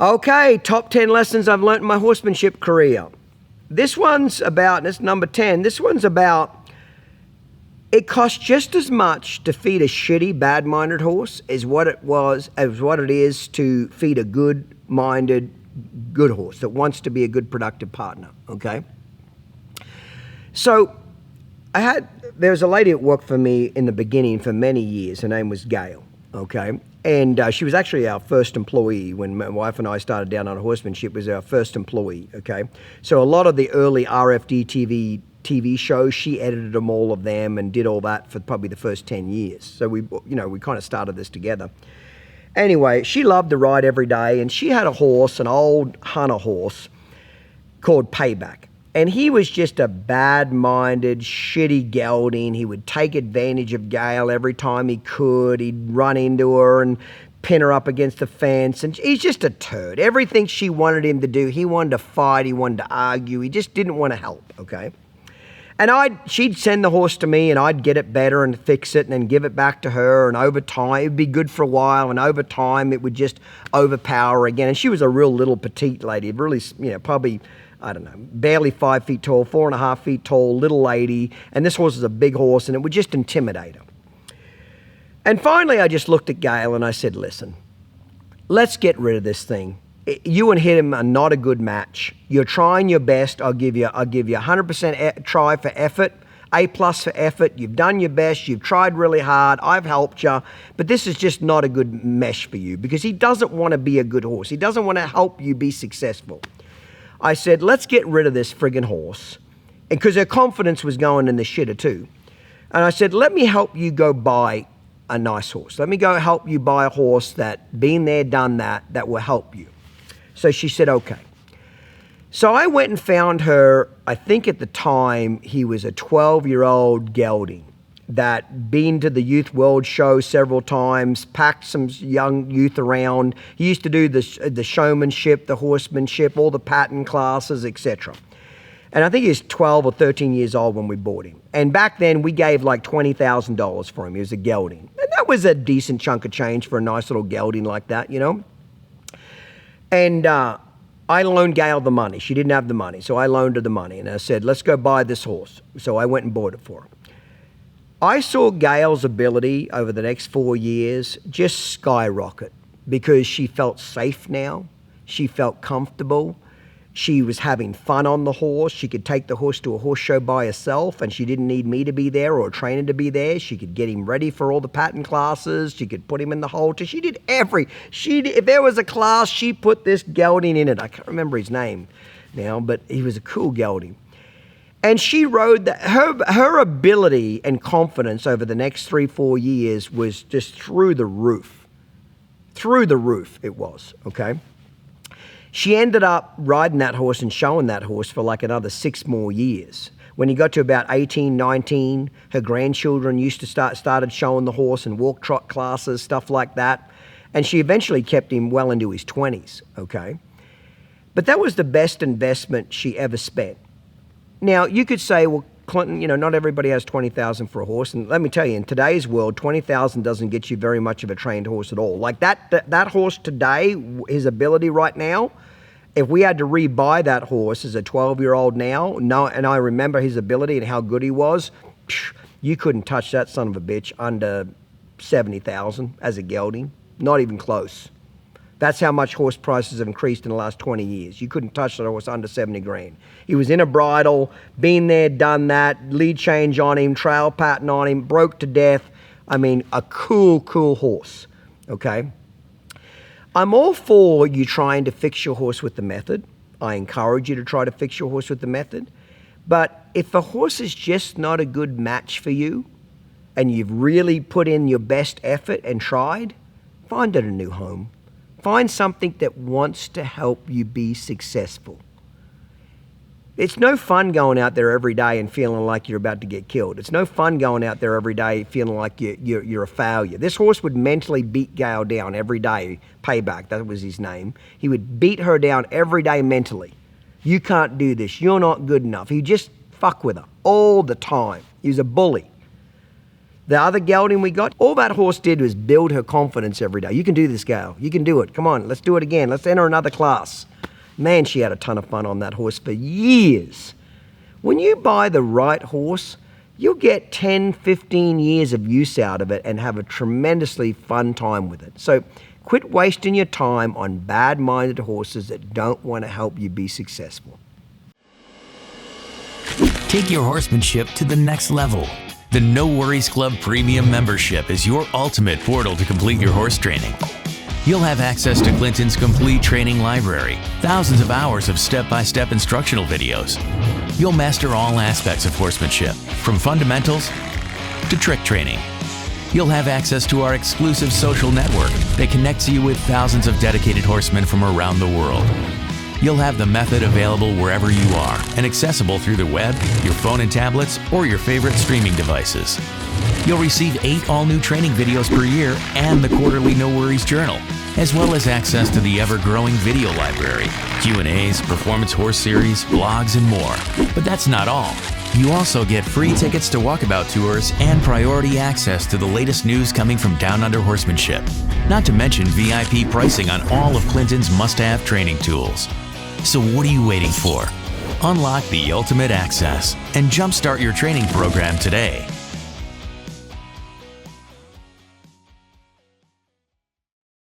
Okay, top 10 lessons I've learned in my horsemanship career. This one's about, and it's number 10, this one's about, it costs just as much to feed a shitty, bad-minded horse as what it is to feed a good-minded, good horse that wants to be a good, productive partner, okay? So, there was a lady that worked for me in the beginning for many years. Her name was Gail, okay? And she was actually our first employee when my wife and I started Downunder Horsemanship. Was our first employee, okay? So a lot of the early RFD TV shows, she edited them, all of them, and did all that for probably the first 10 years. So we kind of started this together. Anyway, she loved to ride every day, and she had a horse, an old hunter horse called Payback. And he was just a bad-minded, shitty gelding. He would take advantage of Gail every time he could. He'd run into her and pin her up against the fence. And he's just a turd. Everything she wanted him to do, he wanted to fight, he wanted to argue. He just didn't want to help, okay? And she'd send the horse to me, and I'd get it better and fix it and then give it back to her. And over time, it'd be good for a while. And over time, it would just overpower her again. And she was a real little petite lady, really, probably, I don't know, barely 5 feet tall, 4.5 feet tall, little lady. And this horse is a big horse, and it would just intimidate her. And finally, I just looked at Gail and I said, listen, let's get rid of this thing. You and him are not a good match. You're trying your best. I'll give you 100% try for effort, A+ for effort. You've done your best. You've tried really hard. I've helped you. But this is just not a good mesh for you because he doesn't want to be a good horse. He doesn't want to help you be successful. I said, let's get rid of this friggin' horse. And because her confidence was going in the shitter too. And I said, let me help you go buy a nice horse. Let me go help you buy a horse that, been there, done that will help you. So she said, okay. So I went and found her, I think at the time, he was a 12-year-old gelding that been to the Youth World Show several times, packed some young youth around. He used to do the showmanship, the horsemanship, all the pattern classes, etc. And I think he was 12 or 13 years old when we bought him. And back then, we gave like $20,000 for him. He was a gelding. And that was a decent chunk of change for a nice little gelding like that, you know? And I loaned Gail the money. She didn't have the money, so I loaned her the money. And I said, let's go buy this horse. So I went and bought it for her. I saw Gail's ability over the next 4 years just skyrocket because she felt safe now. She felt comfortable. She was having fun on the horse. She could take the horse to a horse show by herself, and she didn't need me to be there or a trainer to be there. She could get him ready for all the pattern classes. She could put him in the halter. She did if there was a class, she put this gelding in it. I can't remember his name now, but he was a cool gelding. And she rode her ability and confidence over the next 3-4 years was just through the roof. Through the roof it was, okay? She ended up riding that horse and showing that horse for like another 6 more years. When he got to about 18, 19, her grandchildren used to started showing the horse and walk trot classes, stuff like that. And she eventually kept him well into his 20s, okay? But that was the best investment she ever spent. Now, you could say, well, Clinton, not everybody has $20,000 for a horse. And let me tell you, in today's world, $20,000 doesn't get you very much of a trained horse at all. Like that horse today, his ability right now, if we had to rebuy that horse as a 12-year-old now, and I remember his ability and how good he was, you couldn't touch that son of a bitch under $70,000 as a gelding. Not even close. That's how much horse prices have increased in the last 20 years. You couldn't touch that horse under 70 grand. He was in a bridle, been there, done that, lead change on him, trail pattern on him, broke to death. I mean, a cool horse, okay? I'm all for you trying to fix your horse with the method. I encourage you to try to fix your horse with the method. But if a horse is just not a good match for you, and you've really put in your best effort and tried, find it a new home. Find something that wants to help you be successful. It's no fun going out there every day and feeling like you're about to get killed. It's no fun going out there every day feeling like you're a failure. This horse would mentally beat Gail down every day. Payback, that was his name. He would beat her down every day mentally. You can't do this. You're not good enough. He just fuck with her all the time. He was a bully. The other gelding we got, all that horse did was build her confidence every day. You can do this, Gail. You can do it. Come on, let's do it again. Let's enter another class. Man, she had a ton of fun on that horse for years. When you buy the right horse, you'll get 10, 15 years of use out of it and have a tremendously fun time with it. So quit wasting your time on bad-minded horses that don't want to help you be successful. Take your horsemanship to the next level. The No Worries Club Premium membership is your ultimate portal to complete your horse training. You'll have access to Clinton's complete training library, thousands of hours of step-by-step instructional videos. You'll master all aspects of horsemanship, from fundamentals to trick training. You'll have access to our exclusive social network that connects you with thousands of dedicated horsemen from around the world. You'll have the method available wherever you are and accessible through the web, your phone and tablets, or your favorite streaming devices. You'll receive 8 all-new training videos per year and the quarterly No Worries Journal, as well as access to the ever-growing video library, Q&As, performance horse series, blogs, and more. But that's not all. You also get free tickets to walkabout tours and priority access to the latest news coming from Downunder Horsemanship. Not to mention VIP pricing on all of Clinton's must-have training tools. So what are you waiting for? Unlock the ultimate access and jumpstart your training program today.